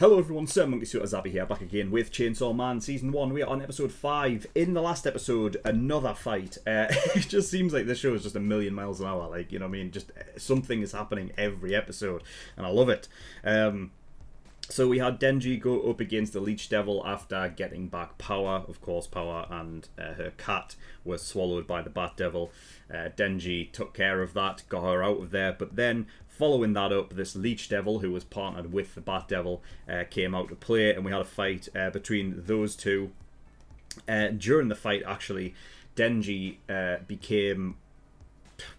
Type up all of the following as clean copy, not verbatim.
Hello everyone, SirMonkeySuit Azabi here, back again with Chainsaw Man Season 1. We are on episode 5. In the last episode, another fight. It just seems like this show is just a million miles an hour, like, you know what I mean? Just something is happening every episode, and I love it. So we had Denji go up against the Leech Devil after getting back Power. Of course, Power and her cat were swallowed by the Bat Devil. Denji took care of that, got her out of there, but then following that up, this Leech Devil, who was partnered with the Bat Devil, came out to play, and we had a fight between those two. During the fight, actually, Denji became...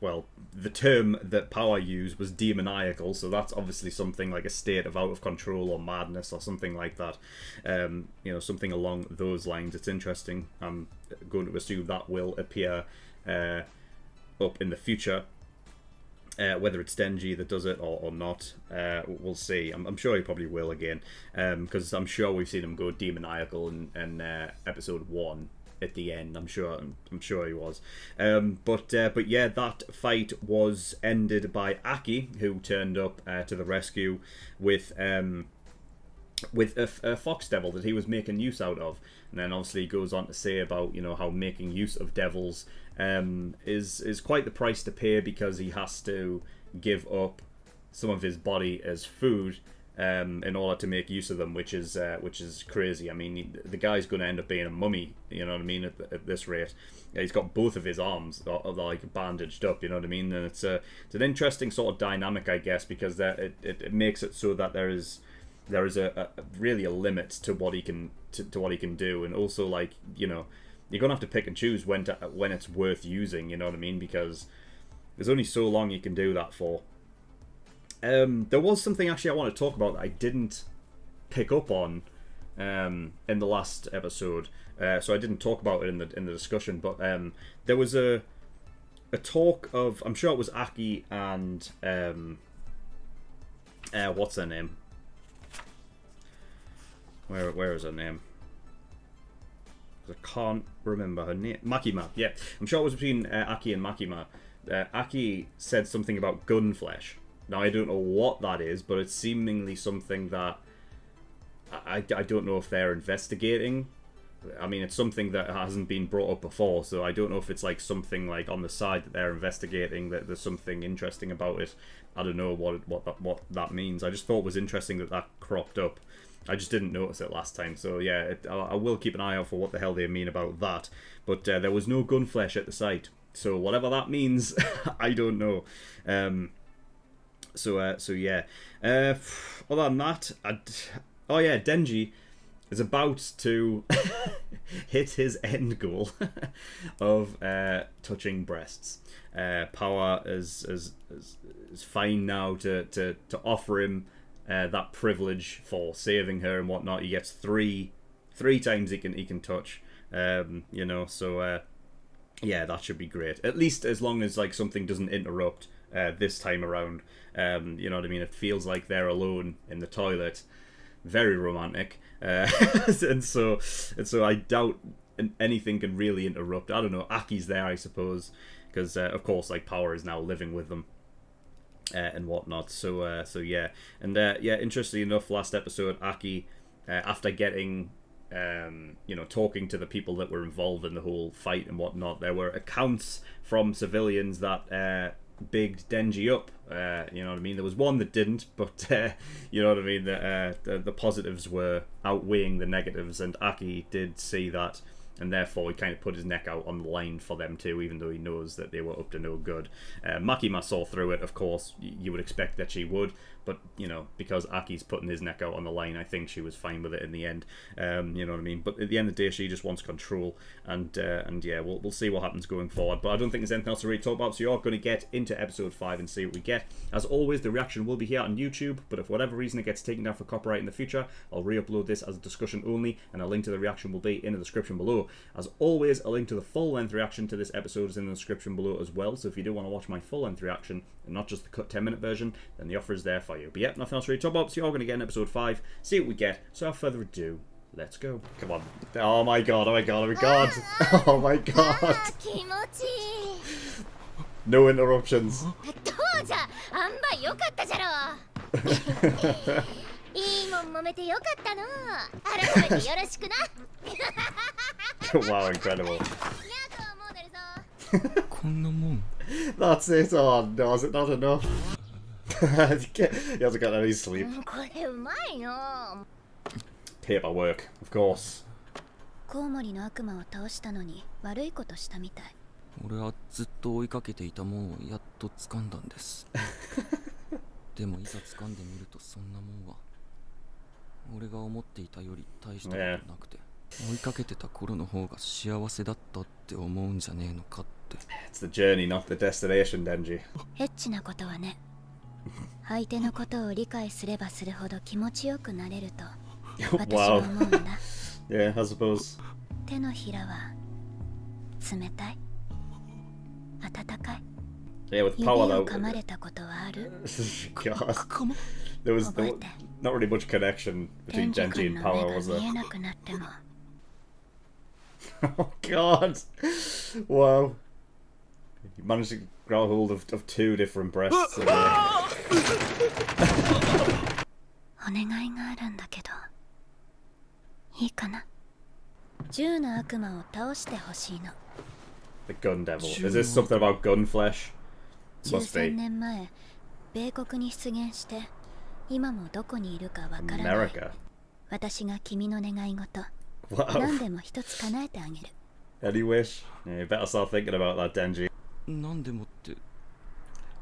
well, the term that Power used was demoniacal, so that's obviously something like a state of out of control or madness or something like that. You know, something along those lines. It's interesting. I'm going to assume that will appear up in the future. Whether it's Denji that does it or not, we'll see. I'm sure he probably will again, because I'm sure we've seen him go demoniacal in episode 1. At the end, I'm sure he was, but yeah, that fight was ended by Aki, who turned up to the rescue with a fox devil that he was making use out of, and then obviously he goes on to say about, you know, how making use of devils is quite the price to pay, because he has to give up some of his body as food in order to make use of them, which is crazy. I mean, the guy's going to end up being a mummy, you know what I mean, at this rate. He's got both of his arms like bandaged up, you know what I mean, and it's an interesting sort of dynamic, I guess, because it makes it so that there is a really a limit to what he can do, and also, like, you know, you're gonna have to pick and choose when it's worth using, you know what I mean, because there's only so long you can do that for. There was something actually I want to talk about that I didn't pick up on in the last episode, so I didn't talk about it in the discussion. But there was a talk of, I'm sure it was Aki and what's her name? Where is her name? I can't remember her name. Makima. Yeah, I'm sure it was between Aki and Makima. Aki said something about gun flesh. Now, I don't know what that is, but it's seemingly something that I don't know if they're investigating. I mean, it's something that hasn't been brought up before, so I don't know if it's like something like on the side that they're investigating, that there's something interesting about it. I don't know what that means. I just thought it was interesting that cropped up. I just didn't notice it last time, so yeah, I will keep an eye out for what the hell they mean about that. But there was no gun flesh at the site, so whatever that means, I don't know. So yeah. Other than that, oh yeah, Denji is about to hit his end goal of touching breasts. Power is fine now to offer him that privilege for saving her and whatnot. He gets three times he can touch. You know, so yeah, that should be great. At least as long as like something doesn't interrupt this time around. You know what I mean? It feels like they're alone in the toilet. Very romantic. And so I doubt anything can really interrupt. I don't know. Aki's there, I suppose, because of course, like, Power is now living with them and whatnot. So yeah, and yeah. Interestingly enough, last episode, Aki, after getting you know, talking to the people that were involved in the whole fight and whatnot, there were accounts from civilians that bigged Denji up. You know what I mean? There was one that didn't, but you know what I mean? The positives were outweighing the negatives, and Aki did see that, and therefore he kind of put his neck out on the line for them too, even though he knows that they were up to no good. Makima saw through it, of course. You would expect that she would, but, you know, because Aki's putting his neck out on the line, I think she was fine with it in the end. You know what I mean? But at the end of the day, she just wants control, and yeah, we'll see what happens going forward. But I don't think there's anything else to really talk about, so you're going to get into episode 5 and see what we get. As always, the reaction will be here on YouTube, but if for whatever reason it gets taken down for copyright in the future, I'll re-upload this as a discussion only, and a link to the reaction will be in the description below. As always, a link to the full-length reaction to this episode is in the description below as well, so if you do want to watch my full-length reaction, and not just the cut 10-minute version, then the offer is there for you. But yeah, nothing else really to talk about, so you're going to get in episode 5, see what we get. So without further ado, let's go. Come on. Oh my god, oh my god, oh my god. Oh my god. No 揉めてよかったの。改めてよろしくな。Wow, incredible. こんなもん。 That's it. Oh no, is it not enough? He hasn't got any sleep. これうまいの。 Paperwork, of course. コウモリの悪魔を倒したのに悪いことしたみたい。俺はずっと追いかけていたもんをやっと掴んだんです。でもいざ掴んでみるとそんなもんは俺が思っていたより大したことなくて、追いかけてた頃の方が幸せだったって思うんじゃねえのかって。 It's the journey, not the destination, Denji. エッチなことはね、相手のことを理解すればするほど気持ちよくなれると私は思うんだ。Yeah, I suppose. 手のひらは冷たい、温かい。 Yeah, with 指 power を though. 噛まれたことはある？ God. There was not really much connection デン between ジ Denji 君 and の Power, 目 was が there? 見えなくなっても Oh God! Wow. You managed to grab hold of two different breasts. お願いがあるんだけどいいかな。銃の悪魔を倒してほしいの。 The gun devil. Is this something about gun flesh? Must 13 be. 年前米国に出現して今もどこにいるかわからない。 America. 私が君の願い事 Wow. 何でも一つ叶えてあげる。 Any wish? Yeah, you better start thinking about that, Denji. なんでもって。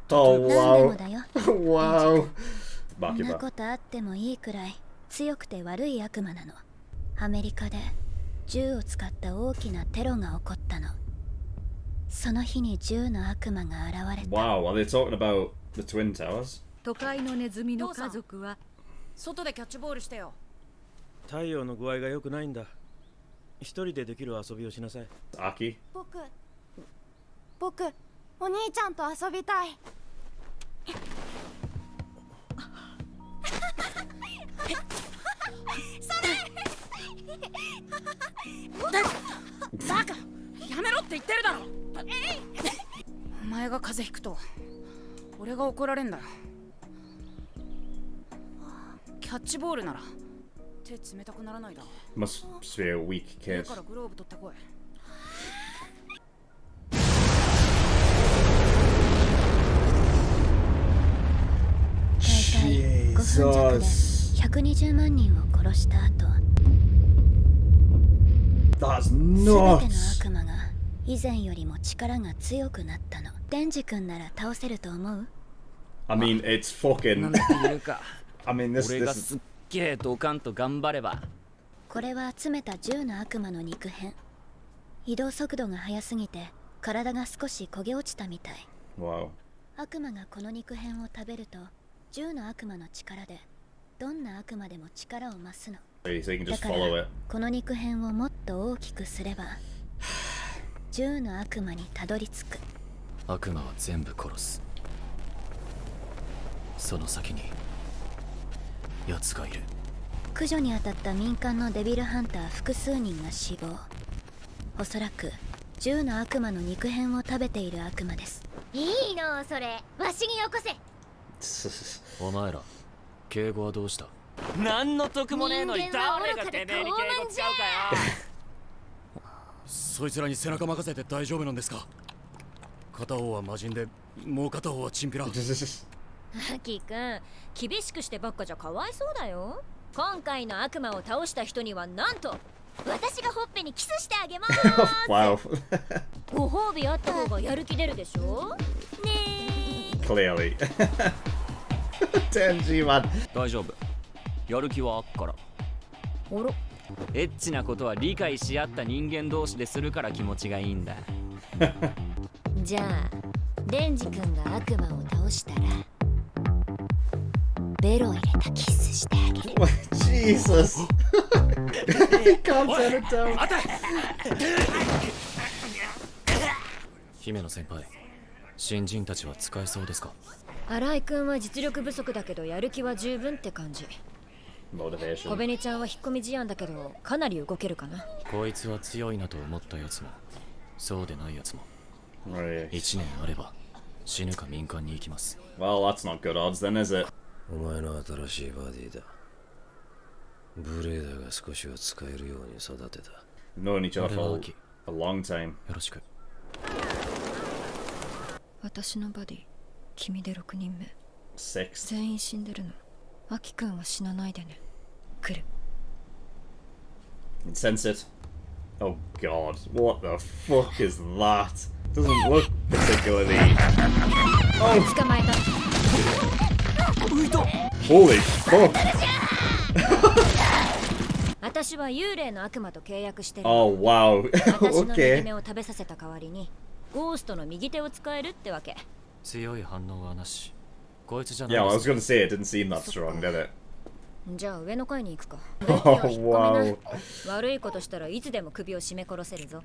Oh 何で wow. もだよ。 Wow. こ Mark ん your な back. ことあってもいいくらい強くて悪い悪魔なの。アメリカで銃を使った大きなテロが起こったの。その日に銃の悪魔が現れた。 Wow, are they talking about the Twin Towers? 都会のネズミの家族は外でキャッチボールしてよ。太陽の具合が良くないんだ。一人でできる遊びをしなさい。 Aki? 僕お兄ちゃんと遊びたい。バカ、やめろって言ってるだろ。お前が風邪ひくと俺が怒られんだよ。キャッチボールなら手冷たくならないだろ。 Must be a weak 家 kid. からグローブ取ってこい。大体5分弱で120万人を殺した後、 That's すべての nuts! 悪魔が以前よりも力が強くなったの。デンジ君なら倒せると思う？ I mean, it's なん fucking. ていうか I mean, this 俺が is すっげえドカンと頑張れば。これは集めた銃の悪魔の肉片。移動速度が速すぎて体が少し焦げ落ちたみたい。 wow. 悪魔がこの肉片を食べると銃の悪魔の力でどんな悪魔でも力を増すの。 So you can だ just か follow ら it. この肉片をもっと大きくすれば銃の悪魔にたどり着く。悪魔は全部殺す。その先に奴がいる。駆除に当たった民間のデビルハンター複数人が死亡。おそらく銃の悪魔の肉片を食べている悪魔です。いいのそれ、わしによこせ。お前ら敬語はどうした？何の得もねえのに人間は誰がてめえに敬語使うかよ。そいつらに背中任せて大丈夫なんですか？片方は魔人でもう片方はチンピラ。アキくん、厳しくしてばっかじゃかわいそうだよ。今回の悪魔を倒した人にはなんと私がほっぺにキスしてあげます。Wow. ご褒美あった方がやる気出るでしょねえ。 Clearly. Denji, man. 大丈夫。やる気はあっから。おろ、エッチなことは理解し合った人間同士でするから気持ちがいいんだ。じゃあデンジ君が悪魔を倒したらベロを入れたキスしてあげる。 Jesus. He can't turn it down. 姫野先輩、新人たちは使えそうですか？新井君は実力不足だけどやる気は十分って感じ。小 Motivation. 紅ちゃんは引っ込み思案だけどかなり動けるかな。こいつは強いなと思ったやつもそうでないやつも Right. 1年あれば死ぬか民間に行きます。 Well, that's not good odds then, is it? お前の新しいバディだ。無礼だが少しは使えるように育てた。 Known each other for a long time. よろしく。私のバディ、君で6人目。 Sixth. 全員死んでるの。アキ君は死なないでね。来る。 Sense it. Oh god, what the fuck is that? Doesn't look particularly. Oh! 捕まえた。 Holy fuck! 私は幽霊の悪魔と契約してる。 Oh wow. 私の右 Okay. 目を食べさせた代わりにゴーストの右手を使えるってわけ。強い反応はなし。こいつじゃ Yeah, well, I ない was gonna say it didn't seem that strong, did it? じゃあ上の階に行くか。 Oh 引っ込み wow. な。悪いことしたらいつでも首を絞め殺せるぞ。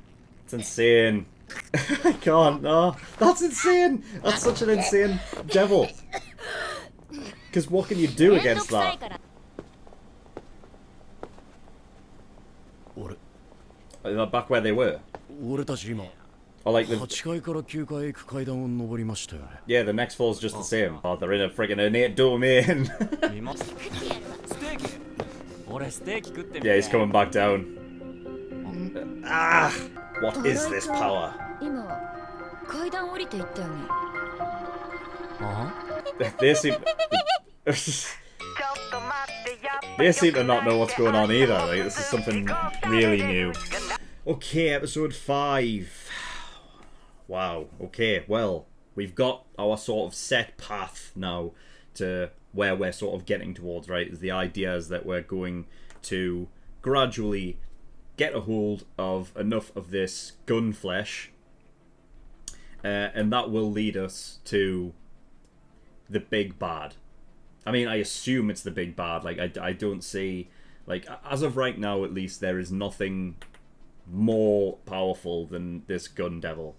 It's insane. I can't. No, that's insane. That's such an insane devil. Because what can you do めんど against くさい that? から。俺 Is that back where they were? 俺たち今 Or like the 8階から9階へ行く階段を登りましたよね。 yeah, the next floor's just the same. Oh, they're in a friggin' innate domain. 見ますステーキ俺ステーキ食ってみ Yeah, て he's coming back down. Ah! What is this power? 今階段降りていったよね。あ They seem. They seem to not know what's going on either. Like, this is something really new. Okay, episode 5. Wow. Okay, well, we've got our sort of set path now to where we're sort of getting towards, right? The idea is that we're going to gradually get a hold of enough of this gun flesh, and that will lead us to the big bad. I mean, I assume it's the big bad. Like, I don't see, like, as of right now, at least, there is nothing more powerful than this gun devil,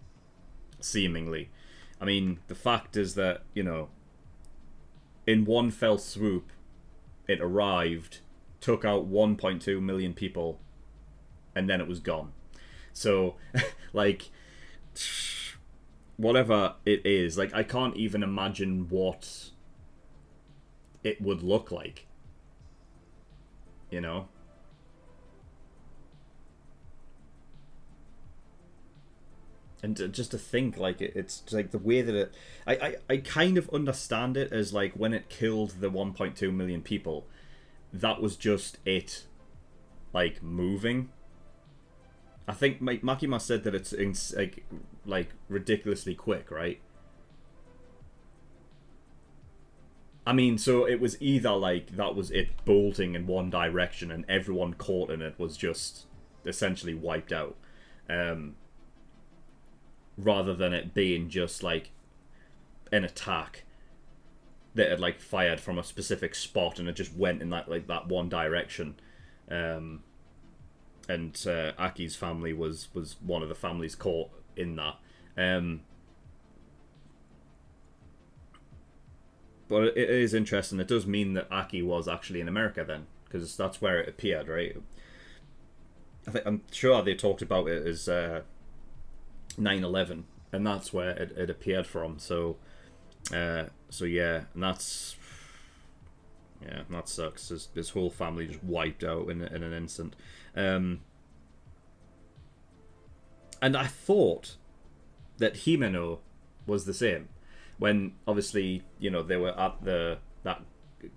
seemingly. I mean, the fact is that, you know, in one fell swoop, it arrived, took out 1.2 million people, and then it was gone. So, like, whatever it is, like, I can't even imagine what it would look like, you know? And just to think, like, it's like the way that it... I kind of understand it as, like, when it killed the 1.2 million people, that was just it, like, moving. I think Makima said that it's, like ridiculously quick, right? I mean, so it was either, like, that was it bolting in one direction and everyone caught in it was just essentially wiped out. Rather than it being just, like, an attack that had, like, fired from a specific spot and it just went in that, like, that one direction. And Aki's family was one of the families caught in that. But it is interesting. It does mean that Aki was actually in America then, because that's where it appeared, right? I'm sure they talked about it as 9/11, and that's where it appeared from. So yeah, and that sucks. His whole family just wiped out in an instant. And I thought that Himeno was the same. When obviously, you know, they were at that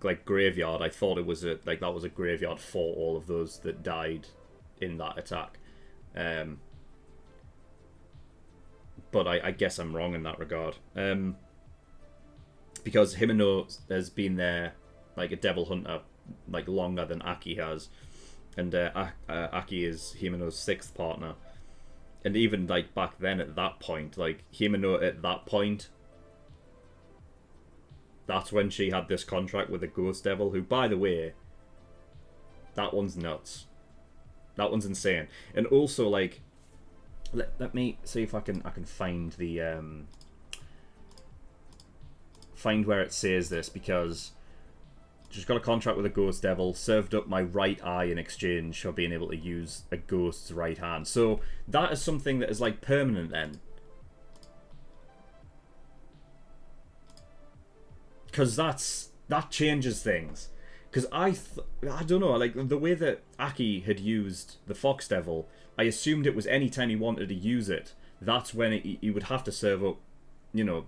like graveyard, I thought it was that was a graveyard for all of those that died in that attack. But I guess I'm wrong in that regard. Because Himeno has been there like a devil hunter like longer than Aki has. And Aki is Himeno's 6th partner. And even like back then at that point, like Himeno at that point, that's when she had this contract with the Ghost Devil, who, by the way, that one's nuts. That one's insane. And also, like, let me see if I can find the find where it says this, because she's got a contract with a Ghost Devil, served up my right eye in exchange for being able to use a ghost's right hand. So that is something that is like permanent then. Because that changes things. Because I don't know, like, the way that Aki had used the Fox Devil, I assumed it was any time he wanted to use it, that's when he would have to serve up, you know,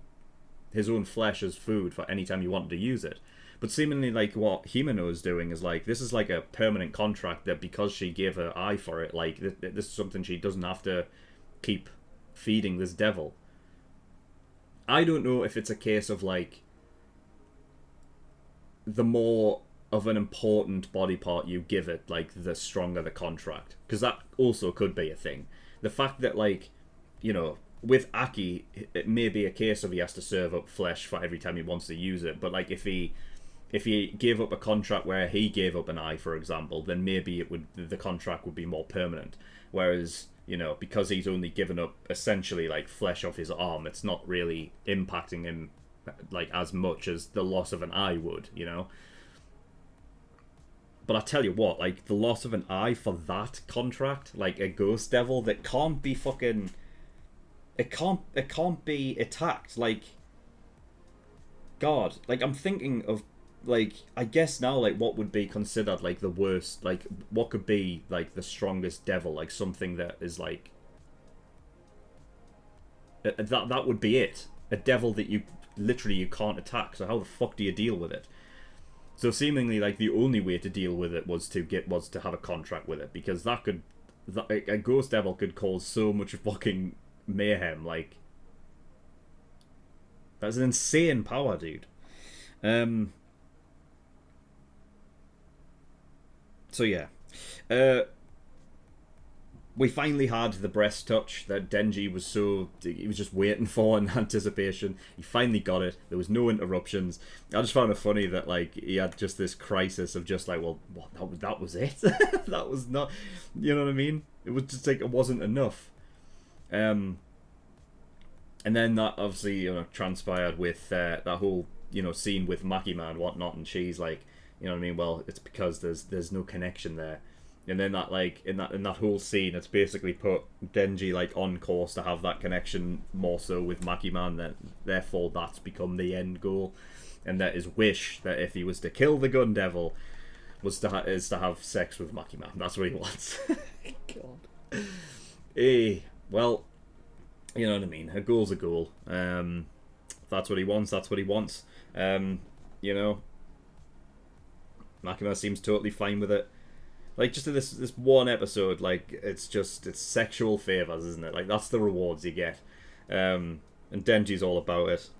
his own flesh as food for any time he wanted to use it. But seemingly, like, what Himeno is doing is, like, this is like a permanent contract that because she gave her eye for it, like, this is something she doesn't have to keep feeding this devil. I don't know if it's a case of, like, the more of an important body part you give it, like, the stronger the contract. Because that also could be a thing. The fact that, like, you know, with Aki, it may be a case of he has to serve up flesh for every time he wants to use it. But, like, if he gave up a contract where he gave up an eye, for example, then maybe the contract would be more permanent. Whereas, you know, because he's only given up essentially, like, flesh off his arm, it's not really impacting him, like, as much as the loss of an eye would, you know? But I tell you what, like, the loss of an eye for that contract, like a ghost devil that can't be fucking... It can't be attacked, like... God, like, I'm thinking of, like, I guess now, like, what would be considered, like, the worst, like, what could be, like, the strongest devil, like, something that is, like... That would be it. A devil that you can't attack, so how the fuck do you deal with it? So seemingly, like, the only way to deal with it was to have a contract with it, because a ghost devil could cause so much fucking mayhem. Like, that's an insane power, dude. So yeah, we finally had the breast touch that Denji was just waiting for in anticipation. He finally got it. There was no interruptions. I just found it funny that, like, he had just this crisis of just like, well, what, that was it? That was not, you know what I mean? It was just like, it wasn't enough. And then that obviously, you know, transpired with that whole, you know, scene with Makima and whatnot, and she's like, you know what I mean? Well, it's because there's no connection there. And then that, like, in that whole scene, it's basically put Denji, like, on course to have that connection more so with Makima, and that therefore that's become the end goal, and that his wish that if he was to kill the Gun Devil is to have sex with Makima. That's what he wants. God. Well, you know what I mean. A goal's a goal. If that's what he wants, that's what he wants. You know, Makima seems totally fine with it. Like, just in this one episode, like, it's sexual favours, isn't it? Like, that's the rewards you get. And Denji's all about it.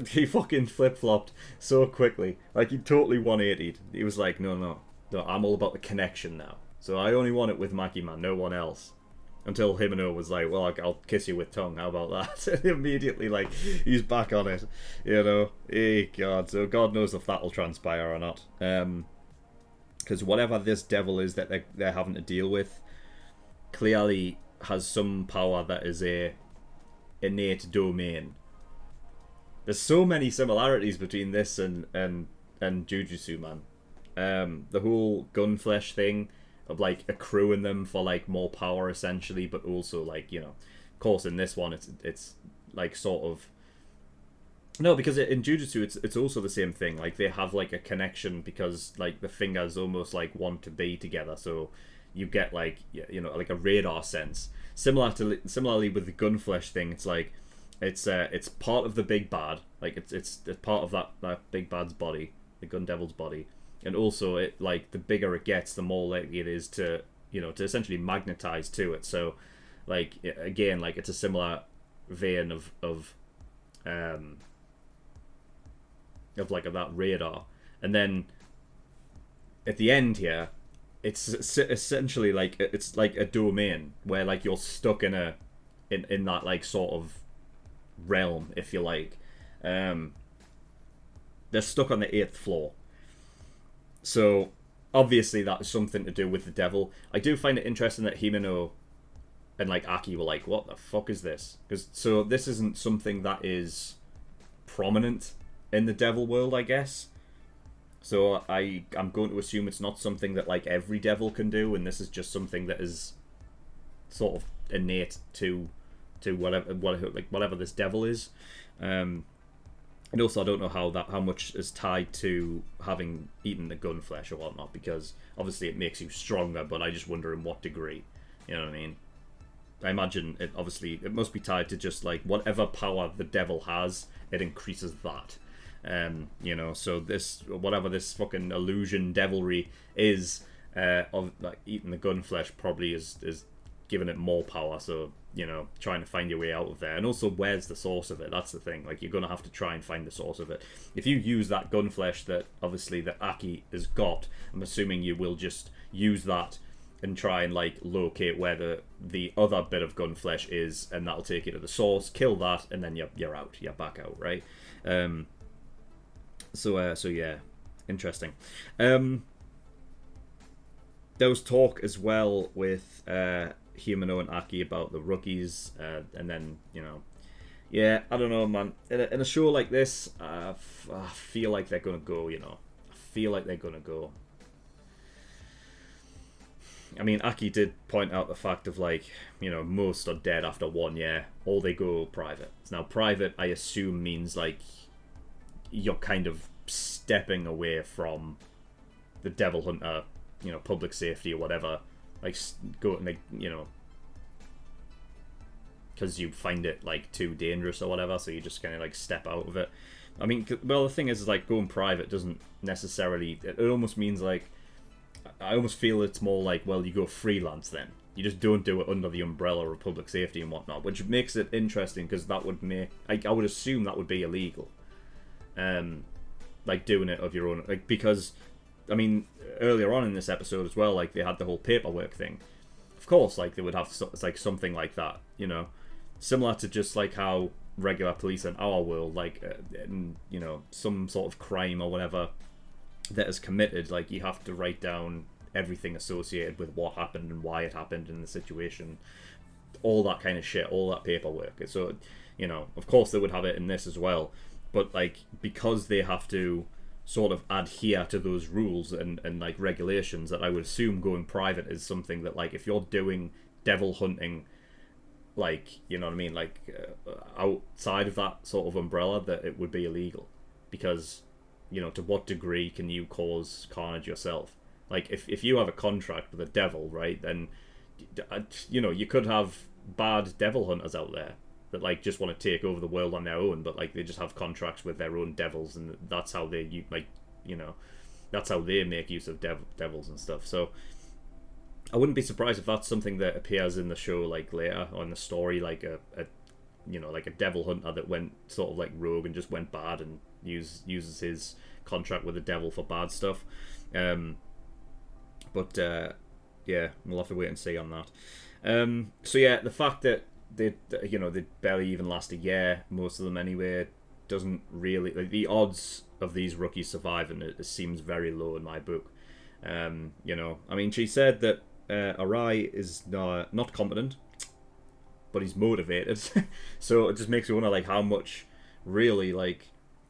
He fucking flip-flopped so quickly. Like, he totally 180'd. He was like, no, I'm all about the connection now. So I only want it with Makima, no one else. Until Himeno was like, well, I'll kiss you with tongue, how about that? And immediately, like, he's back on it, you know? Hey, God. So God knows if that'll transpire or not. Because whatever this devil is that they're having to deal with clearly has some power that is a innate domain. There's so many similarities between this and Jujutsu, man. The whole gun flesh thing of, like, accruing them for, like, more power essentially, but also, like, you know, of course in this one it's like sort of... No, because in Jujutsu, it's also the same thing. Like, they have, like, a connection because, like, the fingers almost, like, want to be together. So you get, like, you know, like a radar sense. Similarly with the gunflesh thing, it's like, it's part of the big bad. Like, it's part of that big bad's body, the gun devil's body. And also, it, like, the bigger it gets, the more likely it is to, you know, to essentially magnetize to it. So, like, again, like, it's a similar vein of that radar. And then at the end here, it's essentially like, it's like a domain where, like, you're stuck in that, like, sort of realm, if you like. They're stuck on the 8th floor. So obviously that's something to do with the devil. I do find it interesting that Himeno and, like, Aki were like, what the fuck is this? So this isn't something that is prominent in the devil world, I guess. So I'm going to assume it's not something that, like, every devil can do, and this is just something that is sort of innate to whatever this devil is. And also, I don't know how much is tied to having eaten the gun flesh or whatnot, because obviously it makes you stronger, but I just wonder in what degree. You know what I mean? I imagine it must be tied to just like whatever power the devil has, it increases that. You know, so whatever this fucking illusion devilry is, of like eating the gun flesh probably is giving it more power. So, you know, trying to find your way out of there. And also, where's the source of it? That's the thing. Like, you're gonna have to try and find the source of it. If you use that gun flesh that obviously that Aki has got, I'm assuming you will just use that and try and like locate where the other bit of gun flesh is, and that'll take you to the source, kill that, and then you're out. You're back out, right? So yeah, interesting. There was talk as well with Himeno and Aki about the rookies, and then, you know, yeah, I don't know, man. In a show like this, I feel like they're gonna go. You know, I feel like they're gonna go. I mean, Aki did point out the fact of, like, you know, most are dead after 1 year, or they go private. Now, private, I assume, means, like, you're kind of stepping away from the Devil Hunter, you know, public safety or whatever. Like, go and, like, you know, because you find it, like, too dangerous or whatever, so you just kind of, like, step out of it. I mean, well, the thing is, like, going private doesn't necessarily... It almost means, like... I almost feel it's more like, well, you go freelance then. You just don't do it under the umbrella of public safety and whatnot, which makes it interesting, because that would make... I would assume that would be illegal. Like, doing it of your own... Like, because, I mean, earlier on in this episode as well, like, they had the whole paperwork thing. Of course, like, they would have, like, something like that, you know? Similar to just, like, how regular police in our world, like, you know, some sort of crime or whatever that is committed, like, you have to write down everything associated with what happened and why it happened in the situation, all that kind of shit, all that paperwork. So, you know, of course they would have it in this as well, but, like, because they have to sort of adhere to those rules and like regulations, that I would assume going private is something that, like, if you're doing devil hunting, like, you know what I mean, like, outside of that sort of umbrella, that it would be illegal, because, you know, to what degree can you cause carnage yourself? Like, if you have a contract with the devil, right, then, you know, you could have bad devil hunters out there that, like, just want to take over the world on their own, but, like, they just have contracts with their own devils, and that's how they, like, you know, that's how they make use of devils and stuff. So I wouldn't be surprised if that's something that appears in the show, like, later, or in the story, like a you know, like a devil hunter that went sort of like rogue and just went bad and uses his contract with the devil for bad stuff. But yeah, we'll have to wait and see on that. So yeah, the fact that they barely even last a year, most of them anyway, doesn't really, like, the odds of these rookies surviving it seems very low in my book. You know, I mean, she said that Arai is not competent, but he's motivated. So it just makes you wonder, like, how much really, like,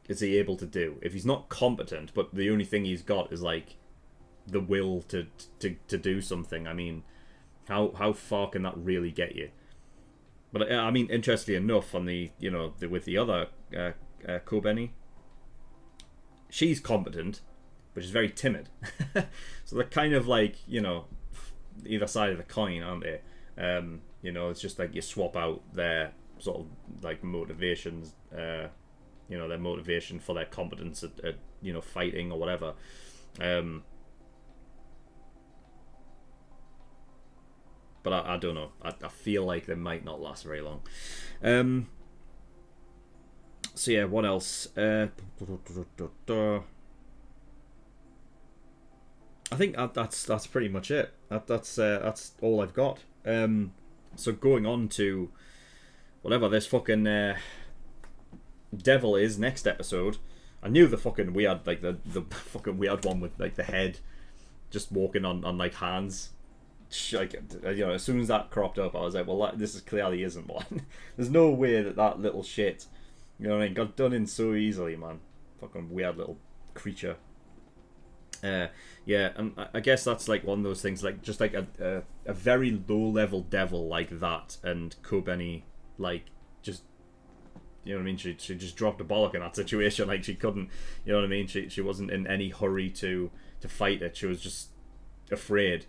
is he able to do if he's not competent, but the only thing he's got is, like, the will to do something. I mean, how far can that really get you? But I mean, interestingly enough, on the, you know, with the other Kobeni, she's competent, but she's very timid. So they're kind of like, you know, either side of the coin, aren't they? You know, it's just like you swap out their sort of like motivations, you know, their motivation for their competence at you know, fighting or whatever. But I don't know. I feel like they might not last very long. So yeah, what else? I think that's pretty much it. That's all I've got. So going on to whatever this fucking devil is next episode. I knew the fucking weird, like the fucking weird one with, like, the head just walking on like hands. Like, you know, as soon as that cropped up, I was like, well, this is clearly isn't one. There's no way that little shit, you know what I mean, got done in so easily, man. Fucking weird little creature. Yeah, and I guess that's like one of those things, like, just like a very low level devil like that, and Kobeni, like, just you know what I mean, she just dropped a bollock in that situation. Like, she couldn't, you know what I mean, she wasn't in any hurry to fight it. She was just afraid.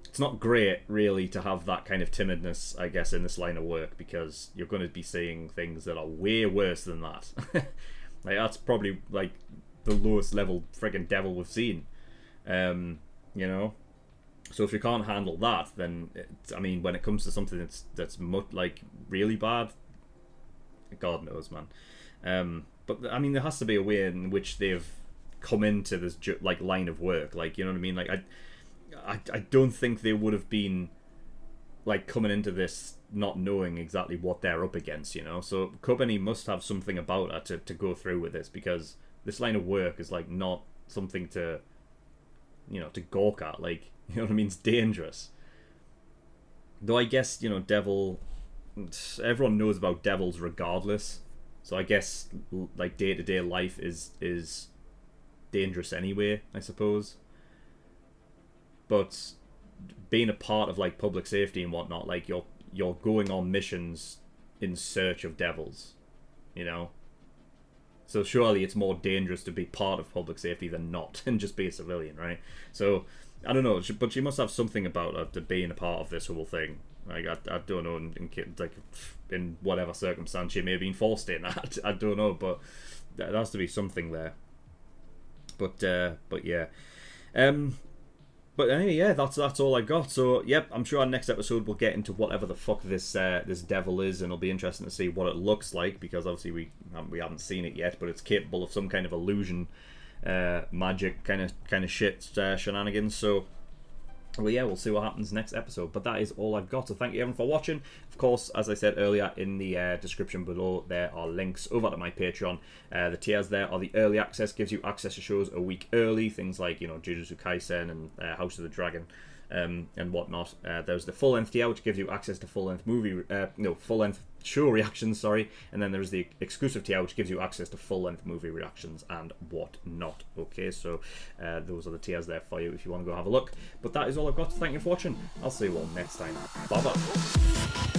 It's not great, really, to have that kind of timidness, I guess, in this line of work, because you're going to be seeing things that are way worse than that. Like, that's probably, like, the lowest level friggin' devil we've seen. You know? So if you can't handle that, then, I mean, when it comes to something that's much, like, really bad, God knows, man. But, I mean, there has to be a way in which they've come into this, like, line of work. Like, you know what I mean? Like, I don't think they would have been, like, coming into this not knowing exactly what they're up against, you know? So Company must have something about her to go through with this, because this line of work is, like, not something to, you know, to gawk at. Like, you know what I mean? It's dangerous. Though I guess, you know, Devil... Everyone knows about devils regardless. So I guess, like, day-to-day life is dangerous anyway, I suppose. But being a part of, like, public safety and whatnot, like, you're going on missions in search of devils, you know? So surely it's more dangerous to be part of public safety than not, and just be a civilian, right? So, I don't know, but she must have something about her to being a part of this whole thing. Like, I don't know, like, in whatever circumstance she may have been forced in. I don't know, but there has to be something there. But yeah. But anyway, yeah, that's all I got. So, yep, I'm sure our next episode we'll get into whatever the fuck this devil is, and it'll be interesting to see what it looks like, because obviously we haven't seen it yet, but it's capable of some kind of illusion, magic kind of shit, shenanigans. So, well, yeah, we'll see what happens next episode. But that is all I've got. So thank you everyone for watching. Of course, as I said earlier, in the description below, there are links over to my Patreon. The tiers there are the early access, gives you access to shows a week early. Things like, you know, Jujutsu Kaisen and House of the Dragon and whatnot. There's the full-length tier, which gives you access to full-length show reactions, sorry. And then there's the exclusive tier, which gives you access to full-length movie reactions and whatnot. Okay, so those are the tiers there for you if you want to go have a look. But that is all I've got. Thank you for watching. I'll see you all next time. Bye-bye.